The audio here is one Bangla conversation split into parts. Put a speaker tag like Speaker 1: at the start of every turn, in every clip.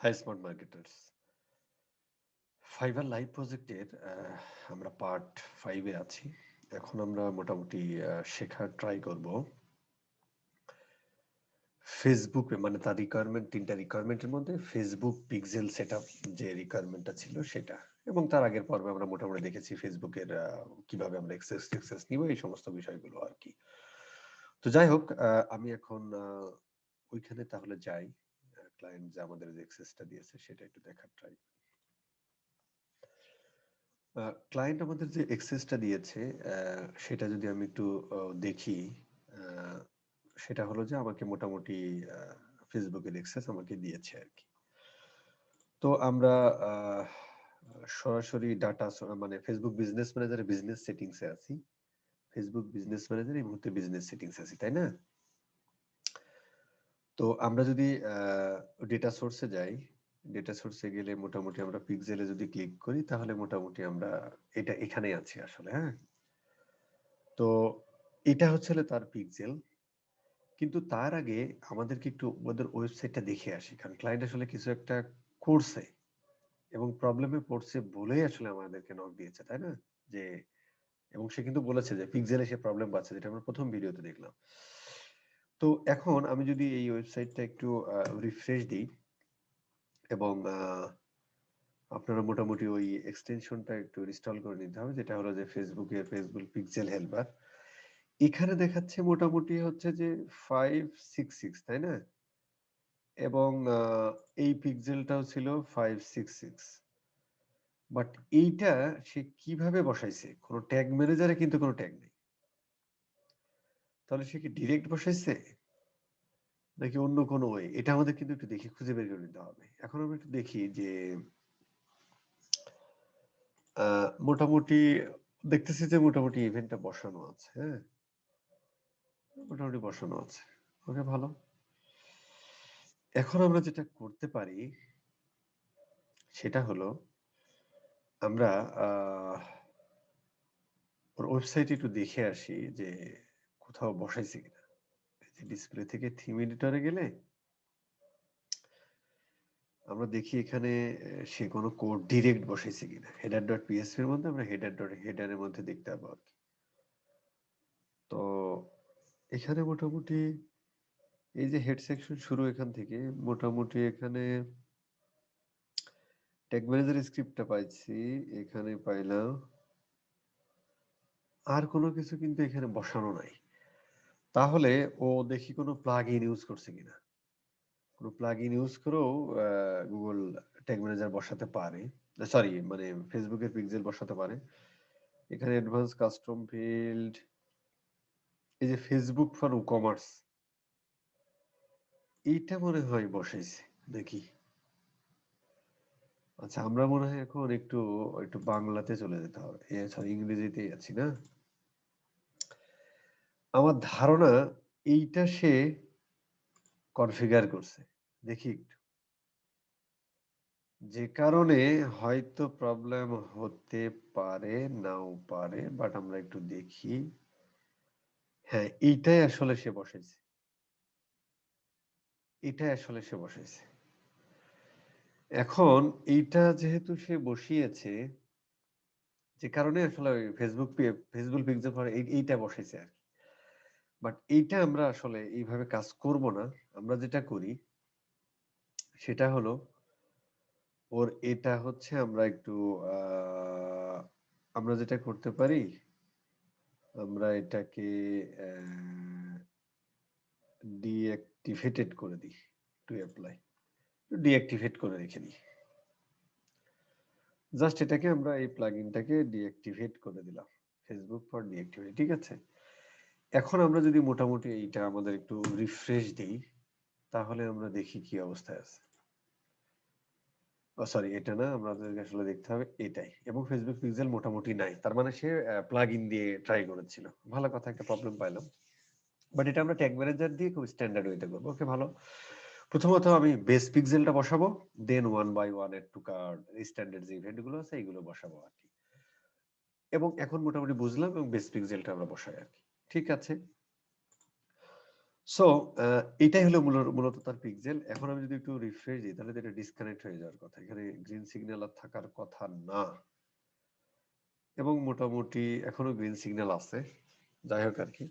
Speaker 1: High smart marketers, Fiverr live প্রজেক্টের আমরা পার্ট 5-এ আছি। এখন আমরা মোটামুটি শেখার ট্রাই করব ফেসবুকে, মানে তার রিকোয়ারমেন্ট, 3টা রিকোয়ারমেন্টের মধ্যে ফেসবুক পিক্সেল সেটআপ যে রিকোয়ারমেন্টটা ছিল সেটা। এবং তার আগের পর্বে আমরা মোটামুটি দেখেছি ফেসবুকের কিভাবে আমরা অ্যাক্সেস নিব, এই সমস্ত বিষয়গুলো আর কি। তো যাই হোক, আমি এখন ওইখানে তাহলে যাই। ক্লায়েন্ট যে আমাদের যে অ্যাক্সেসটা দিয়েছে সেটা একটু দেখার ট্রাই। ক্লায়েন্ট আমাদের যে অ্যাক্সেসটা দিয়েছে সেটা যদি আমি একটু দেখি, আহ, সেটা হলো যে আমাকে মোটামুটি ফেসবুকের অ্যাক্সেস আমাকে দিয়েছে আর কি। তো আমরা আহ, সরাসরি ডাটা, মানে ফেসবুক বিজনেস ম্যানেজারে বিজনেস সেটিংসে আছি। ফেসবুক বিজনেস ম্যানেজার এই মুহূর্তে বিজনেস সেটিংস আছি, তাই না? তো আমরা যদি ডেটা সোর্সে যাই, ডেটা সোর্সে গেলে মোটামুটি আমরা পিক্সেলে যদি ক্লিক করি তাহলে মোটামুটি আমরা এটা এখানে আছি আসলে। হ্যাঁ, তো এটা হচ্ছে হলো তার পিক্সেল। কিন্তু তার আগে আমাদেরকে একটু ওদের ওয়েবসাইটটা দেখে আসি, কারণ ক্লায়েন্ট আসলে কিছু একটা করছে এবং প্রবলেমে পড়ছে বলেই আসলে আমাদেরকে নক দিয়েছে, তাই না? যে, এবং সে কিন্তু বলেছে যে পিক্সেলে সে প্রবলেম পাচ্ছে, যেটা আমরা প্রথম ভিডিওতে দেখলাম। তো এখন আমি যদি এই ওয়েবসাইটটা একটু রিফ্রেশ দিই এবং আপনারা মোটামুটি ওই এক্সটেনশনটা একটু ইনস্টল করে নিতে হবে, যেটা হলো যে ফেসবুক পিক্সেল হেল্পার। এখানে দেখাচ্ছে মোটামুটি হচ্ছে যে 566, তাই না? এবং এই পিক্সেলটাও ছিল 566। বাট এইটা সে কিভাবে বসাইছে? কোনো ট্যাগ ম্যানেজারে কিন্তু কোনো ট্যাগ নেই। তাহলে সে কি ডিরেক্ট বসাইছে নাকি অন্য কোনো ওয়ে? এটা আমাদের কিন্তু একটু দেখে খুঁজে বের করে নিতে হবে। এখন আমরা একটু দেখি যে মোটামুটি দেখতেছি যে মোটামুটি ইভেন্টটা বসানো আছে। হ্যাঁ, মোটামুটি বসানো আছে। ওকে, ভালো। এখন আমরা যেটা করতে পারি সেটা হলো আমরা ওর ওয়েবসাইটে একটু দেখে আসি যে কোথাও বসাইছে কিনা। ডিসপ্লে থেকে থিম এডিটরে গেলে আমরা দেখি এখানে সে কোনো কোড ডিরেক্ট বসাইছে কিনা। header.php এর মধ্যে আমরা হেডারের মধ্যে দেখতে পাবো আর কি। তো এখানে মোটামুটি এই যে হেড সেকশন শুরু এখান থেকে, মোটামুটি এখানে ট্যাগ ম্যানেজার স্ক্রিপ্টটা পাইছি, এখানে পাইলাম। আর কোনো কিছু কিন্তু এখানে বসানো নাই। তাহলে ও দেখি কোনো প্লাগ ইন ইউজ করছে কিনা। কোনো প্লাগ ইন ইউজ করেও গুগল ট্যাগ ম্যানেজার বসাতে পারে, সরি মানে ফেসবুকের পিক্সেল বসাতে পারে। এখানে অ্যাডভান্স কাস্টম ফিল্ড, এই যে ফেসবুক ফর কমার্স, এইটা মনে হয় বসাইছে দেখি। আচ্ছা, আমরা মনে হয় এখন একটু একটু বাংলাতে চলে যেতে হবে, সরি ইংরেজিতেই আছি না। আমার ধারণা এইটা সে কনফিগার করছে, দেখি একটু। যে কারণে হয়তো প্রবলেম হতে পারে, নাও পারে, বাট আমরা একটু দেখি। হ্যাঁ, এইটাই আসলে সে বসাইছে, এটাই আসলে সে বসাইছে। এখন এইটা যেহেতু সে বসিয়েছে, যে কারণে আসলে ওই ফেসবুক পিক্সেল এইটা বসাইছে আর কি। বাট এইটা আমরা আসলে এইভাবে কাজ করব না। আমরা যেটা করি সেটা হলো ওর এটা হচ্ছে আমরা একটু আমরা যেটা করতে পারি, আমরা এটাকে ডিঅ্যাক্টিভেটেড করে দিই। টু অ্যাপ্লাই, ডিঅ্যাক্টিভেট করে রেখে দিই। জাস্ট এটাকে আমরা এই প্লাগইনটাকে ডিঅ্যাক্টিভেট করে দিলাম, ফেসবুক ফর ডিঅ্যাক্টিভেট, ঠিক আছে। এখন আমরা যদি মোটামুটি এইটা আমাদের একটু রিফ্রেশ দিই তাহলে আমরা দেখি কি অবস্থায় আছে। সরি, এটা না, আমাদেরকে আসলে দেখতে হবে এটাই। এবং ফেসবুক পিক্সেল মোটামুটি নাই, তার মানে সে প্লাগইন দিয়ে ট্রাই করেছিল। ভালো কথা, একটা প্রবলেম পাইলাম। বাট এটা আমরা ট্যাগ ম্যানেজার দিয়ে খুব স্ট্যান্ডার্ড ওয়েতে করবো। ওকে, ভালো। প্রথমত আমি বেস পিক্সেলটা বসাবো, দেন ওয়ান বাই ওয়ান এর টু কার্ড স্ট্যান্ডার্ড যে ইভেন্ট গুলো আছে এইগুলো বসাবো আর কি। এবং এখন মোটামুটি বুঝলাম এবং বেস পিক্সেলটা আমরা বসাই আর কি। ঠিক আছে। সো এটাই হলো মূলত তার পিক্সেল। এখন আমি যদি একটু রিফ্রেশ দিই তাহলে তো এটা ডিসকানেক্ট হয়ে যাওয়ার কথা। এখানে গ্রিন সিগন্যাল আর থাকার কথা না, এবং মোটামুটি এখনো গ্রিন সিগন্যাল আছে। যাই হোক আর কি,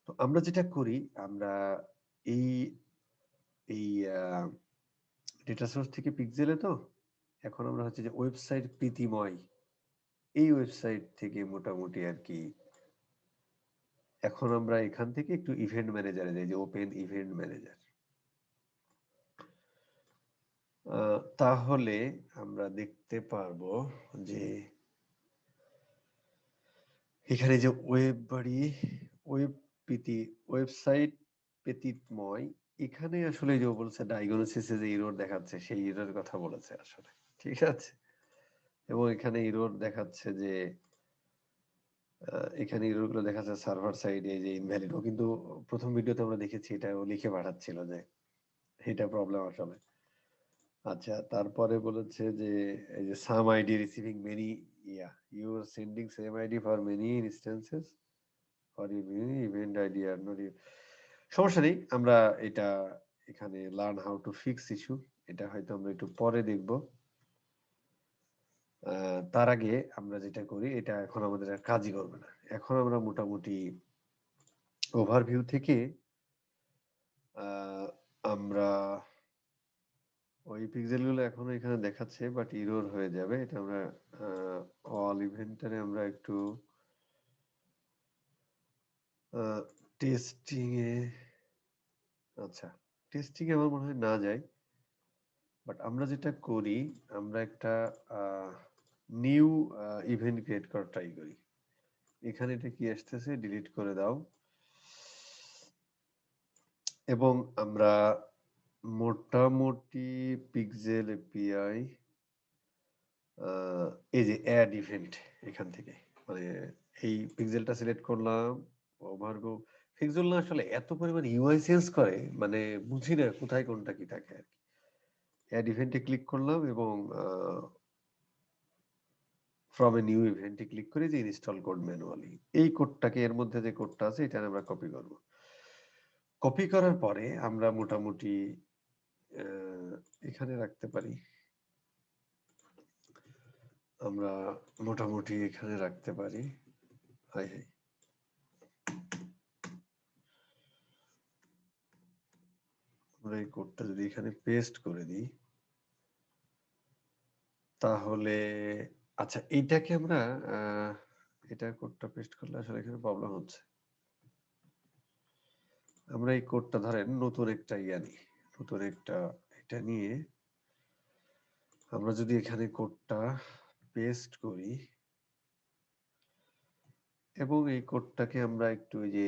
Speaker 1: তো আমরা যেটা করি, আমরা এই এই ডেটা সোর্স থেকে পিক্সেলে, তো এখন আমরা হচ্ছে যে ওয়েবসাইট প্রীতিময়, এই ওয়েবসাইট থেকে মোটামুটি আর কি এখন আমরা এখান থেকে একটু ইভেন্ট ম্যানেজারে যাই, যে ওপেন ইভেন্ট ম্যানেজার। তাহলে আমরা দেখতে পারবো যে এখানে যে ওয়েবসাইট ব্যতীতময়, এখানে আসলে যে বলছে ডায়াগনোসিসে যে এরর দেখাচ্ছে, সেই এরর কথা বলেছে আসলে, ঠিক আছে। এবং এখানে এরর দেখাচ্ছে যে এখানে এরর গুলো দেখাচ্ছে সার্ভার সাইডে যে ইনভ্যালিড। ও কিন্তু প্রথম ভিডিওতে আমরা দেখেছি এটা ও লিখে পাঠাচ্ছিল যে এটা প্রবলেম আসলে। আচ্ছা, তারপরে বলেছে যে এই যে some ID receiving many, you are sending same ID for many instances for event ID are not. সমস্যা নেই, আমরা এটা এখানে learn how to fix issue, এটা হয়তো আমরা একটু পরে দেখব। তার আগে আমরা যেটা করি, এটা এখন আমাদের আর কাজই করবে না। এখন আমরা মোটামুটি ওভারভিউ থেকে আমরা ওই পিক্সেলগুলো এখনো এখানে দেখাচ্ছে, বাট ইরর হয়ে যাবে। এটা আমরা অল ইভেন্টারে আমরা একটু টেস্টিং এ, আচ্ছা টেস্টিং এ আমার মনে হয় না যায়, বাট আমরা যেটা করি, আমরা একটা নিউ ইভেন্ট ক্রিয়েট করার ট্রাই করি। এখানে এটা কি আসতেছে, ডিলিট করে দাও। এবং আমরা মোটামুটি পিক্সেল এপিআই এই যে অ্যাড ইভেন্ট, এখান থেকে মানে এই পিক্সেলটা সিলেক্ট করলাম, ওভারগো পিক্সেল না আসলে এত পরিমাণ ইউআই চেঞ্জ করে, মানে বুঝি না কোথায় কোনটা কি থাকে আর কি। অ্যাড ইভেন্টে ক্লিক করলাম এবং ফ্রম এ নিউ ইভেন্টে ক্লিক করে যে ইনস্টল কোড ম্যানুয়ালি, এই কোডটাকে, এর মধ্যে যে কোডটা আছে এটা আমরা কপি করব। কপি করার পরে আমরা মোটামুটি এখানে রাখতে পারি, আমরা মোটামুটি এখানে রাখতে পারি। হাই হাই, আমরা এই কোডটা যদি এখানে পেস্ট করে দিই তাহলে, আচ্ছা এইটাকে আমরা এটা কোডটা পেস্ট করলে আসলে এখানে প্রবলেম হচ্ছে। আমরা এই কোডটা ধরেন নতুন একটা নিই, নতুন একটা এটা নিয়ে আমরা যদি এখানে কোডটা পেস্ট করি এবং এই কোডটাকে আমরা একটু ওই যে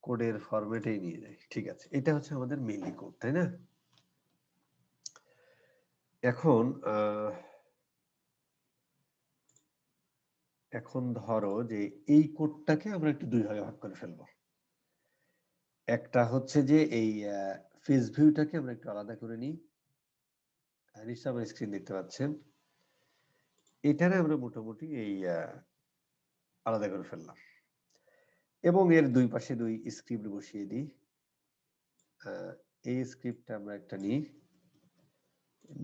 Speaker 1: কোডের ফরম্যাটেই নিয়ে যাই, ঠিক আছে। এটা হচ্ছে আমাদের মেইনলি কোড, তাই না? এখন এখন ধরো যে এই কোডটাকে আমরা একটু দুই ভাগে ভাগ করে ফেলবো। একটা হচ্ছে যে এই ফেস ভিউটাকে আমরা একটু আলাদা করে নিই, নিশ্চয়ই আমার স্ক্রিন দেখতে পাচ্ছেন। এটারে আমরা মোটামুটি এই আলাদা করে ফেললাম এবং এর দুই পাশে দুই স্ক্রিপ্ট বসিয়ে দিই। এই স্ক্রিপ্টটা আমরা একটা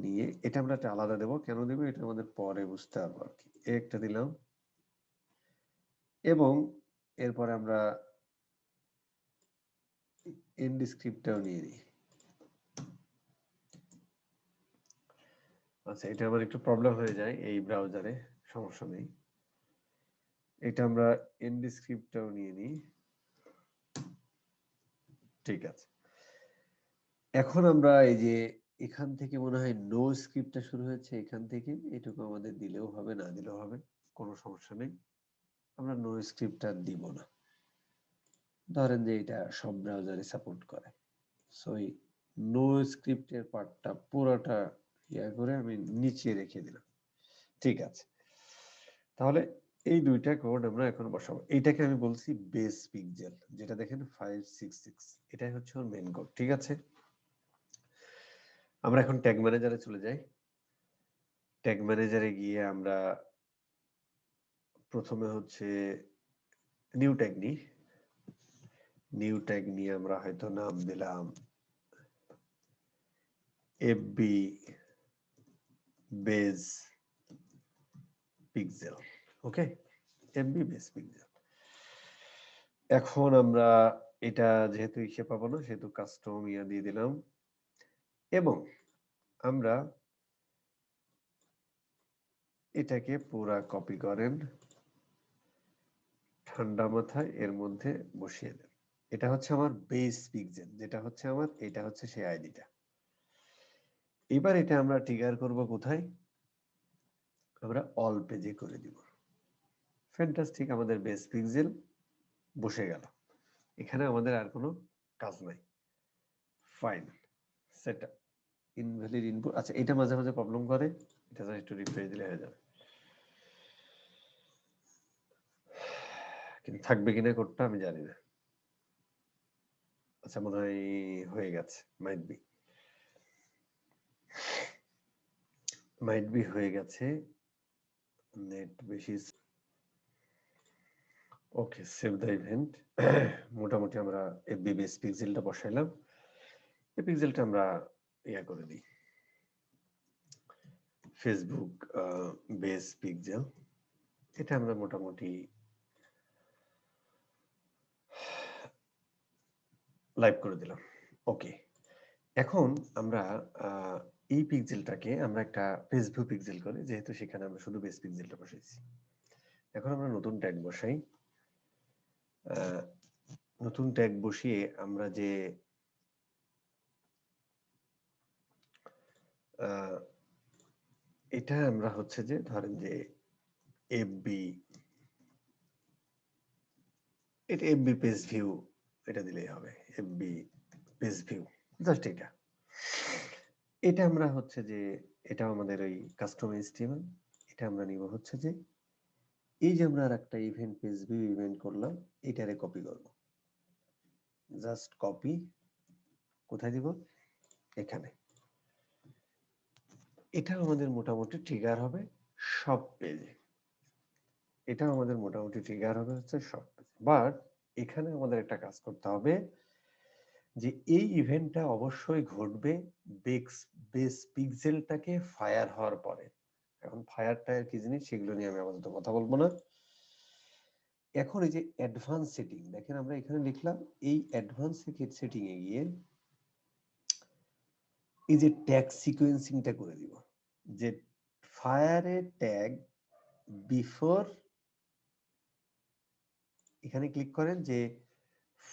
Speaker 1: নিয়ে এটা আমরা একটা আলাদা দেবো। কেন দেবো এটা আমাদের পরে বুঝতে পারবো আর কি। একটা দিলাম এবং এরপরে আমরা এন্ড স্ক্রিপ্টটাও নিয়ে নিই। আচ্ছা, এটা আমার একটু প্রবলেম হয়ে যায় এই ব্রাউজারে, সমস্যা নেই। এটা আমরা এন্ড স্ক্রিপ্টটাও নিয়ে নিই, ঠিক আছে। এখন আমরা এই যে এখান থেকে মনে হয় নো স্ক্রিপ্টটা শুরু হয়েছে, এখান থেকে এটুকু আমাদের দিলেও হবে, না দিলেও হবে, কোনো সমস্যা নেই। আমরা নো স্ক্রিপ্টটা দিব না, ধরেন যে এটা সব ব্রাউজারে সাপোর্ট করে। সো এই নো স্ক্রিপ্টের পার্টটা পুরোটা করে আমি নিচে রেখে দিলাম, ঠিক আছে। তাহলে এই দুইটা কোড আমরা এখন বসাবো। এইটাকে আমি বলছি বেস পিক্সেল, যেটা দেখেন 566, এটাই হচ্ছে ওর মেইন কোড, ঠিক আছে। আমরা এখন ট্যাগ ম্যানেজারে চলে যাই। ট্যাগ ম্যানেজারে গিয়ে আমরা প্রথমে হচ্ছে নিউ ট্যাগ নিই। নিউ ট্যাগ নিয়ে আমরা হয়তো নাম দিলাম এফবি বেজ পিক্সেল। ওকে, এফবি বেজ পিক্সেল। এখন আমরা এটা যেহেতু ইসে পাবো না, সেহেতু কাস্টম ইয়া দিয়ে দিলাম, এবং আমরা এটাকে পুরা কপি করেন, ঠান্ডা মাথায় এর মধ্যে বসিয়ে দেন। এটা হচ্ছে আমার বেস পিক্সেল, যেটা হচ্ছে আমার, এটা হচ্ছে সেই আইডিটা। এবার এটা আমরা ট্রিগার করব কোথায়? আমরা অল পেজে করে দিব। ফ্যান্টাস্টিক, আমাদের বেস পিক্সেল বসে গেল। এখানে আমাদের আর কোনো কাজ নাই। Fine, setup invalid input. আচ্ছা, এটা মাঝে মাঝে প্রবলেম করে, এটা একটু রিফ্রেশ দিলে হয়ে যাবে। কিন্তু থাকবে কিনা কোডটা আমি জানি না। আচ্ছা, মনে হয় হয়ে গেছে, মাইট বি হয়ে গেছে। নেট বেশি। ওকে, সেভ দ্য ইভেন্ট। মোটামুটি আমরা এফবি বেস পিক্সেলটা বসাইলাম। এই পিক্সেলটা আমরা ইয়া করে দিই, ফেসবুক বেস পিক্সেল। এটা আমরা মোটামুটি লাইভ করে দিলাম। ওকে, এখন আমরা এই পিক্সেলটাকে আমরা একটা ফেসবুক পিক্সেল করি, যেহেতু সেখানে আমরা শুধু বেস পিক্সেলটা বসাইছি। এখন আমরা নতুন ট্যাগ বসাই। নতুন ট্যাগ বসিয়ে আমরা যে এটা আমরা হচ্ছে যে ধরেন যে এফবি, এটা এফবি পেজ ভিউ, এটা দিলেই হবে, এফবি পেজ ভিউ, জাস্ট এটা। এটা আমরা হচ্ছে যে এটা আমাদের ওই কাস্টম এইচটিএমএল। এটা আমরা নিব হচ্ছে যে এই যে আমরা আর একটা ইভেন্ট পেজ ভিউ ইভেন্ট করলাম, এটারে কপি করব। জাস্ট কপি, কোথায় দিব? এখানে। এটা আমাদের মোটামুটি ট্রিগার হবে সব পেজে। এটা আমাদের মোটামুটি ট্রিগার হবে হচ্ছে সব পেজে। বাট এখানে আমাদের একটা কাজ করতে হবে, যে এই ইভেন্টটা অবশ্যই ঘটবে বেস পিক্সেলটাকে ফায়ার হওয়ার পরে। এখন ফায়ারটা কি জিনিস সেগুলো নিয়ে আমি আপাতত কথা বলবো না। এখন এই যে অ্যাডভান্স সেটিং দেখেন, আমরা এখানে লিখলাম, এই অ্যাডভান্স সেটিং এ গিয়ে এই যে ট্যাগ সিকোয়েন্সিংটা করে দিব, যে ফায়ারে ট্যাগ বিফোর, এখানে ক্লিক করেন যে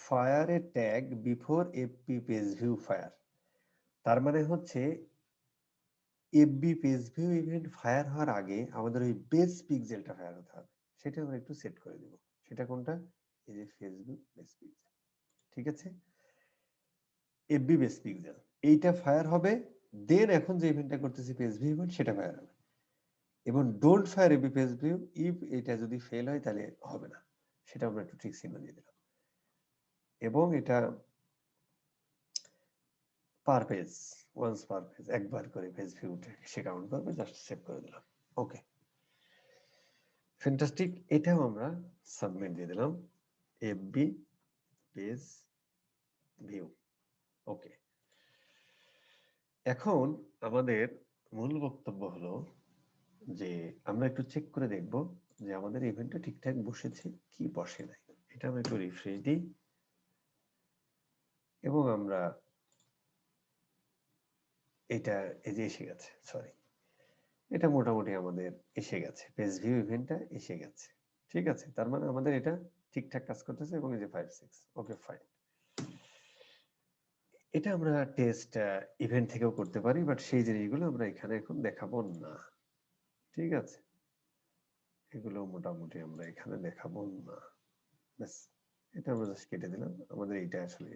Speaker 1: ফায়ারে tag before FB page view fire. তার মানে হচ্ছে FB page view event fire হওয়ার আগে আমাদের ওই বেস পিক্সেলটা ফায়ার হতে হবে। সেটা আমরা একটু সেট করে দিব। সেটা কোনটা? এই যে ফেসবুক বেস পিক্সেল। ঠিক আছে, এফবি বেস পিক্সেল এইটা ফায়ার হবে, দেন এখন যে ইভেন্টটা করতেছি পেজ ভিউ ইভেন্ট, সেটা ফায়ার হবে। এবং don't fire FB page view if এটা যদি ফেল হয় তাহলে হবে না। সেটা আমরা একটু ঠিক চিহ্ন দিয়ে দিলাম। এবং এটা per page, once per page, একবার করে পেজ ভিউটা সে কাউন্ট করবে, জাস্ট সেভ করে দিলাম। Okay, fantastic. এটাও আমরা সাবমিট দিয়ে দিলাম, এফবি পেজ ভিউ। ওকে, এখন আমাদের মূল বক্তব্য হলো যে আমরা একটু চেক করে দেখব যে আমাদের ইভেন্টটা ঠিকঠাক বসেছে কি বসে নাই। এটা আমরা একটু রিফ্রেশ দিই এবং আমরা এটা এই যে এসে গেছে, সরি, এটা মোটামুটি আমাদের এসে গেছে, পেজ ভিউ ইভেন্টটা এসে গেছে। ঠিক আছে, তার মানে আমাদের এটা ঠিকঠাক কাজ করতেছে। এবং এই যে 5-6, ওকে ফাইন। এটা আমরা টেস্ট ইভেন্ট থেকেও করতে পারি, বাট সেই জিনিসগুলো আমরা এখানে এখন দেখাবো না। ঠিক আছে, এগুলো মোটামুটি আমরা এখানে দেখাবো না। ব্যাস, এটা আমরা জাস্ট কেটে দিলাম। আমাদের এইটা আসলে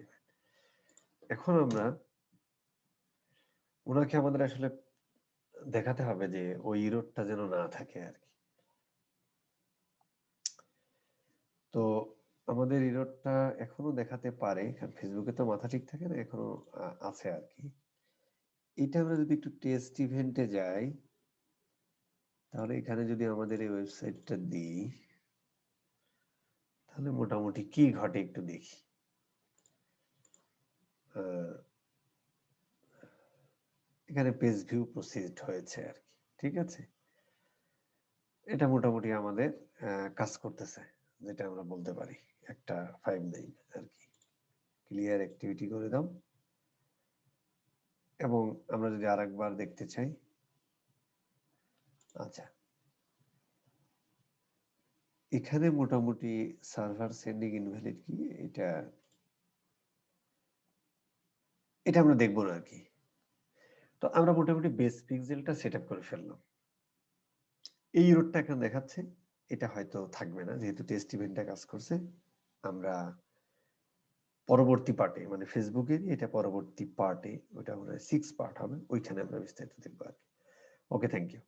Speaker 1: এখন আমরা ওনাকে আমাদের আসলে দেখাতে হবে যে ওই ইরোডটা যেন না থাকে আর কি। তো আমাদের ইরোডটা এখনো দেখাতে পারে, কারণ ফেসবুকে তো মাথা ঠিক থাকে না, এখনো আছে আর কি। এটা আমরা যদি একটু টেস্ট ইভেন্টে যাই, তাহলে এখানে যদি আমাদের এই ওয়েবসাইটটা দিই, তাহলে মোটামুটি কি ঘটে একটু দেখি। এখানে পেজ ভিউ প্রসিড হয়েছে আর কি, ঠিক আছে। এটা মোটামুটি আমাদের কাজ করতেছে, যেটা আমরা বলতে পারি একটা 5-9 আর কি। ক্লিয়ার অ্যাক্টিভিটি করে দাও। এবং আমরা যদি আরেকবার দেখতে চাই, আচ্ছা এখানে মোটামুটি সার্ভার সেন্ডিং ইনভ্যালিড কি, এটা আমরা দেখবো না আর কি। তো আমরা মোটামুটি বেস পিক্সেলটা সেটআপ করে ফেললাম। এই এররটা এখানে দেখাচ্ছে, এটা হয়তো থাকবে না যেহেতু টেস্ট ইভেন্টটা কাজ করছে। আমরা পরবর্তী পার্টে মানে ফেসবুকের এটা পরবর্তী পার্টে, ওটা মনে হয় 6 পার্ট হবে, ওইখানে আমরা বিস্তারিত দেখবো আর কি। ওকে, থ্যাংক ইউ।